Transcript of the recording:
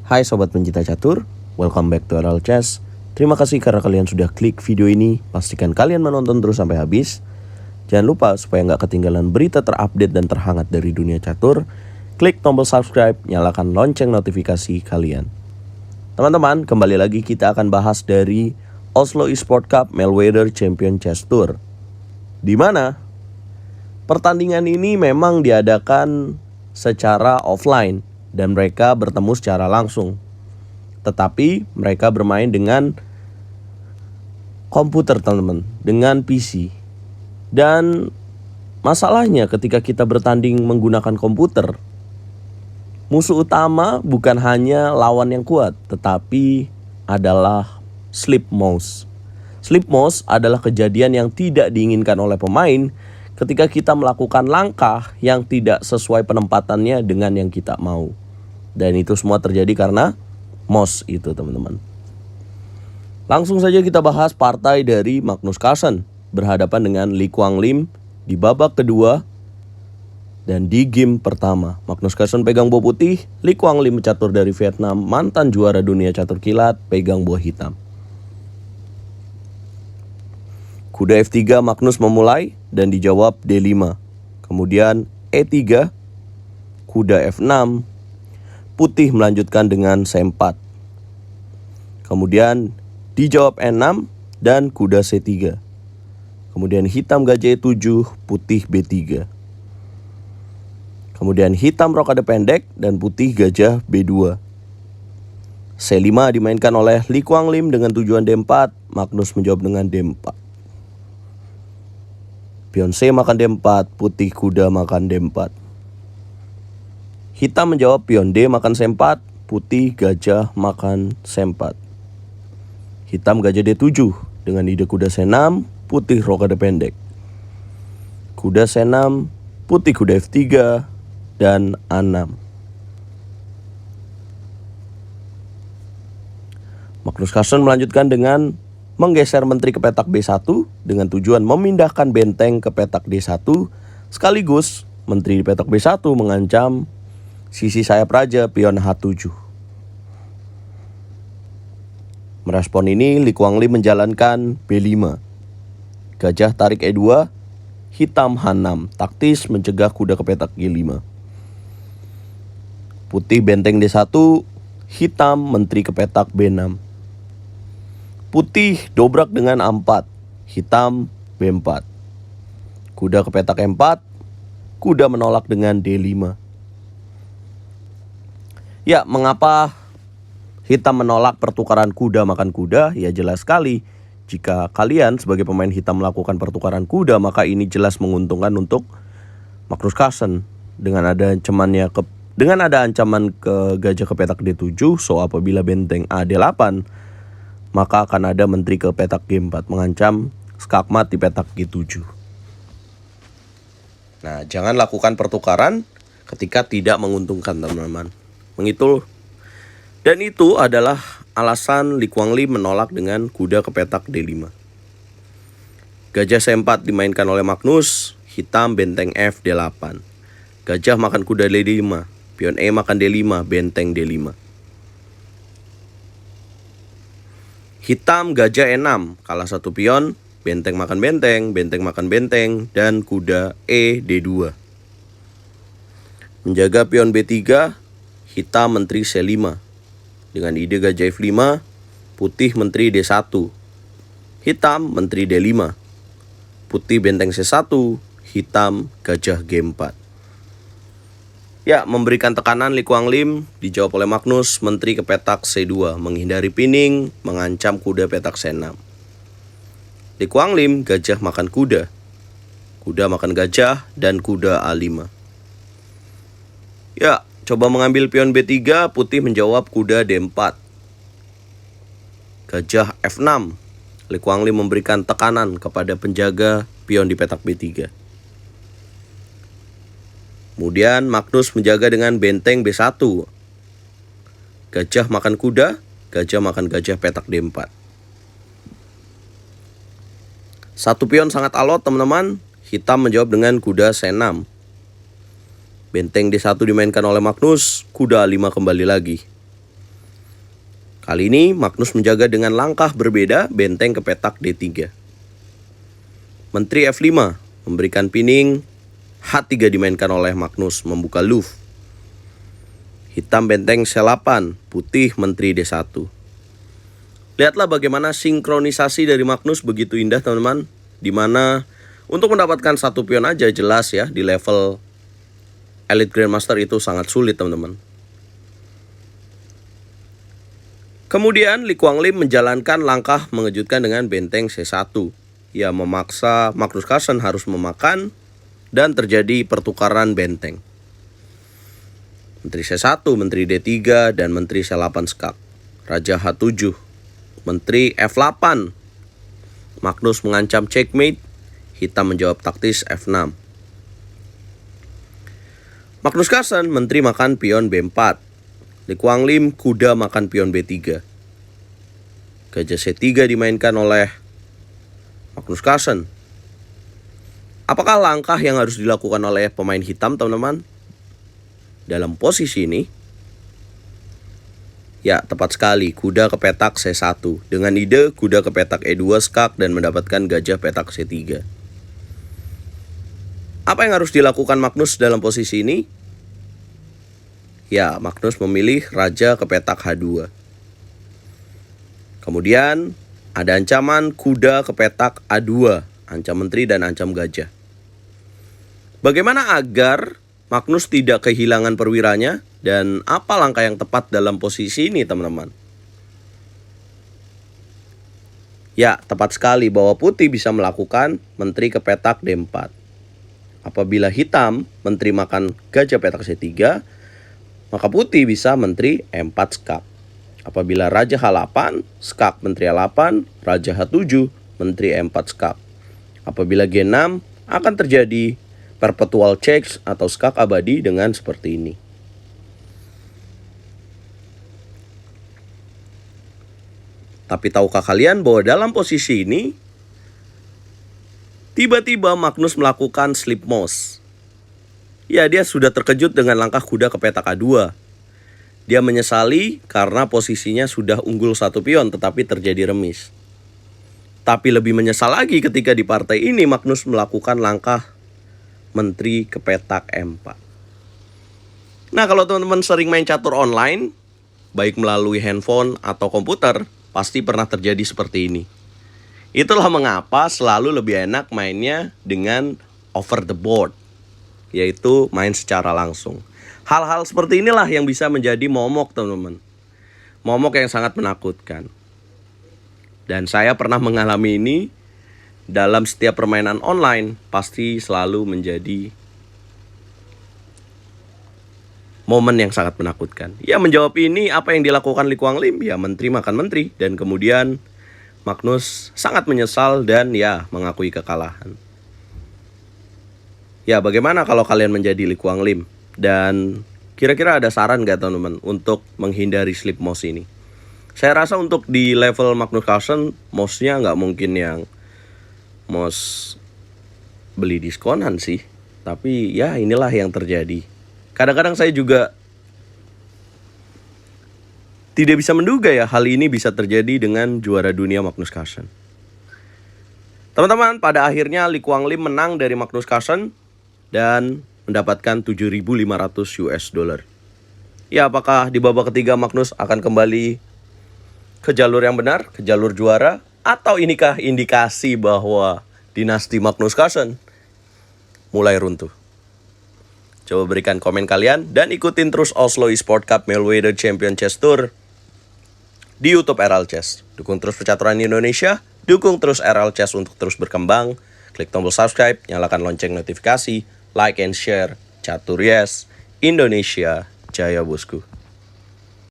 Hai Sobat Pencinta Catur, welcome back to RL Chess. Terima kasih karena kalian sudah klik video ini. Pastikan kalian menonton terus sampai habis. Jangan lupa supaya nggak ketinggalan berita terupdate dan terhangat dari dunia catur, klik tombol subscribe, nyalakan lonceng notifikasi kalian. Teman-teman, kembali lagi kita akan bahas dari Oslo Esports Cup Meltwater Champion Chess Tour, di mana pertandingan ini memang diadakan secara offline dan mereka bertemu secara langsung. Tetapi mereka bermain dengan komputer, teman-teman, dengan PC. Dan masalahnya ketika kita bertanding menggunakan komputer, musuh utama bukan hanya lawan yang kuat, tetapi adalah sleep mouse. Sleep mouse adalah kejadian yang tidak diinginkan oleh pemain ketika kita melakukan langkah yang tidak sesuai penempatannya dengan yang kita mau. Dan itu semua terjadi karena mouse itu, teman-teman. Langsung saja kita bahas partai dari Magnus Carlsen berhadapan dengan Lee Kwang Lim di babak kedua. Dan di game pertama, Magnus Carlsen pegang buah putih, Lee Kwang Lim catur dari Vietnam, mantan juara dunia catur kilat, pegang buah hitam. Kuda F3 Magnus memulai dan dijawab D5. Kemudian E3, kuda F6, putih melanjutkan dengan C4. Kemudian dijawab E6 dan kuda C3. Kemudian hitam gajah E7, putih B3. Kemudian hitam rokade pendek dan putih gajah B2. C5 dimainkan oleh Lee Kwang Lim dengan tujuan D4. Magnus menjawab dengan D4. Pion C makan D4, putih kuda makan D4. Hitam menjawab pion D makan C4, putih gajah makan C4. Hitam gajah D7 dengan ide kuda C6, putih rokade pendek. Kuda C6, putih kuda F3 dan A6. Magnus Carlsen melanjutkan dengan menggeser menteri ke petak B1 dengan tujuan memindahkan benteng ke petak D1, sekaligus menteri di petak B1 mengancam sisi sayap raja pion H7. Merespon ini, Lee Kwang Lim menjalankan B5. Gajah tarik E2, hitam H6, taktis mencegah kuda ke petak G5. Putih benteng D1, hitam menteri ke petak B6. Putih dobrak dengan A4, hitam B4. Kuda ke petak E4, kuda menolak dengan D5. Ya, mengapa hitam menolak pertukaran kuda makan kuda? Ya jelas sekali, jika kalian sebagai pemain hitam melakukan pertukaran kuda, maka ini jelas menguntungkan untuk Magnus Carlsen. Dengan ada ancaman ke gajah ke petak D7, so apabila benteng A D8, maka akan ada menteri ke petak G4 mengancam skakmat di petak G7. Nah, jangan lakukan pertukaran ketika tidak menguntungkan, teman-teman. Dan itu adalah alasan Lee Kwang Lim menolak dengan kuda ke petak D5. Gajah C4 dimainkan oleh Magnus, hitam benteng F D8. Gajah makan kuda D5, pion E makan D5, benteng D5. Hitam gajah E6, kalah satu pion, benteng makan benteng, benteng makan benteng, dan kuda E D2. Menjaga pion B3, hitam menteri C5 dengan ide gajah F5, putih menteri D1. Hitam menteri D5, putih benteng C1, hitam gajah G4. Ya, memberikan tekanan Lee Kwang Lim, dijawab oleh Magnus, menteri ke petak C2, menghindari pining, mengancam kuda petak C6. Lee Kwang Lim, gajah makan kuda, kuda makan gajah, dan kuda A5. Ya, coba mengambil pion B3, putih menjawab kuda D4. Gajah F6. Lee Kwang Lim memberikan tekanan kepada penjaga pion di petak B3. Kemudian Magnus menjaga dengan benteng B1. Gajah makan kuda, gajah makan gajah petak D4. Satu pion sangat alot, teman-teman. Hitam menjawab dengan kuda C6. Benteng D1 dimainkan oleh Magnus, kuda A5 kembali lagi. Kali ini Magnus menjaga dengan langkah berbeda benteng ke petak D3. Menteri F5 memberikan pining, H3 dimainkan oleh Magnus membuka luv. Hitam benteng C8, putih Menteri D1. Lihatlah bagaimana sinkronisasi dari Magnus begitu indah teman-teman. Dimana untuk mendapatkan satu pion aja jelas ya di level Elite Grandmaster itu sangat sulit teman-teman. Kemudian Lee Kwang Lim menjalankan langkah mengejutkan dengan benteng C1. Ia memaksa Magnus Carlsen harus memakan dan terjadi pertukaran benteng. Menteri C1, Menteri D3, dan Menteri C8 skak. Raja H7, Menteri F8. Magnus mengancam checkmate, hitam menjawab taktis F6. Magnus Carlsen, Menteri makan pion B4. Lee Kwang Lim, kuda makan pion B3. Gajah C3 dimainkan oleh Magnus Carlsen. Apakah langkah yang harus dilakukan oleh pemain hitam teman-teman dalam posisi ini? Ya, tepat sekali, kuda ke petak C1. Dengan ide kuda ke petak E2 skak dan mendapatkan gajah petak C3. Apa yang harus dilakukan Magnus dalam posisi ini? Ya, Magnus memilih raja ke petak H2. Kemudian ada ancaman kuda ke petak A2, ancam menteri dan ancam gajah. Bagaimana agar Magnus tidak kehilangan perwiranya dan apa langkah yang tepat dalam posisi ini teman-teman? Ya, tepat sekali bahwa putih bisa melakukan menteri ke petak D4. Apabila hitam menteri makan gajah petak C3, maka putih bisa menteri M4 skak. Apabila raja H8, skak menteri A8, raja H7, menteri M4 skak. Apabila G6, akan terjadi perpetual checks atau skak abadi dengan seperti ini. Tapi tahukah kalian bahwa dalam posisi ini, tiba-tiba Magnus melakukan slip mouse. Ya, dia sudah terkejut dengan langkah kuda ke petak A2. Dia menyesali karena posisinya sudah unggul satu pion tetapi terjadi remis. Tapi lebih menyesal lagi ketika di partai ini Magnus melakukan langkah menteri ke petak M4. Nah, kalau teman-teman sering main catur online, baik melalui handphone atau komputer, pasti pernah terjadi seperti ini. Itulah mengapa selalu lebih enak mainnya dengan over the board, yaitu main secara langsung. Hal-hal seperti inilah yang bisa menjadi momok teman-teman. Momok yang sangat menakutkan. Dan saya pernah mengalami ini dalam setiap permainan online, pasti selalu menjadi momen yang sangat menakutkan. Ya, menjawab ini apa yang dilakukan Lee Kwang Lim? Ya, menteri makan menteri. Dan kemudian Magnus sangat menyesal dan ya mengakui kekalahan. Ya, bagaimana kalau kalian menjadi Lee Kwang Lim? Dan kira-kira ada saran nggak teman-teman untuk menghindari slip mouse ini? Saya rasa untuk di level Magnus Carlsen, mouse-nya nggak mungkin yang mouse beli diskonan sih. Tapi ya inilah yang terjadi. Kadang-kadang saya juga tidak bisa menduga ya hal ini bisa terjadi dengan juara dunia Magnus Carlsen. Teman-teman, pada akhirnya Lee Kwang Lim menang dari Magnus Carlsen dan mendapatkan 7.500 US dollar. Ya, apakah di babak ketiga Magnus akan kembali ke jalur yang benar, ke jalur juara? Atau inikah indikasi bahwa dinasti Magnus Carlsen mulai runtuh? Coba berikan komen kalian dan ikutin terus Oslo Esports Cup Mayweather Champion Chess Tour di YouTube RL Chess. Dukung terus percaturan Indonesia, dukung terus RL Chess untuk terus berkembang. Klik tombol subscribe, nyalakan lonceng notifikasi, like and share. Catur Yes, Indonesia Jaya bosku.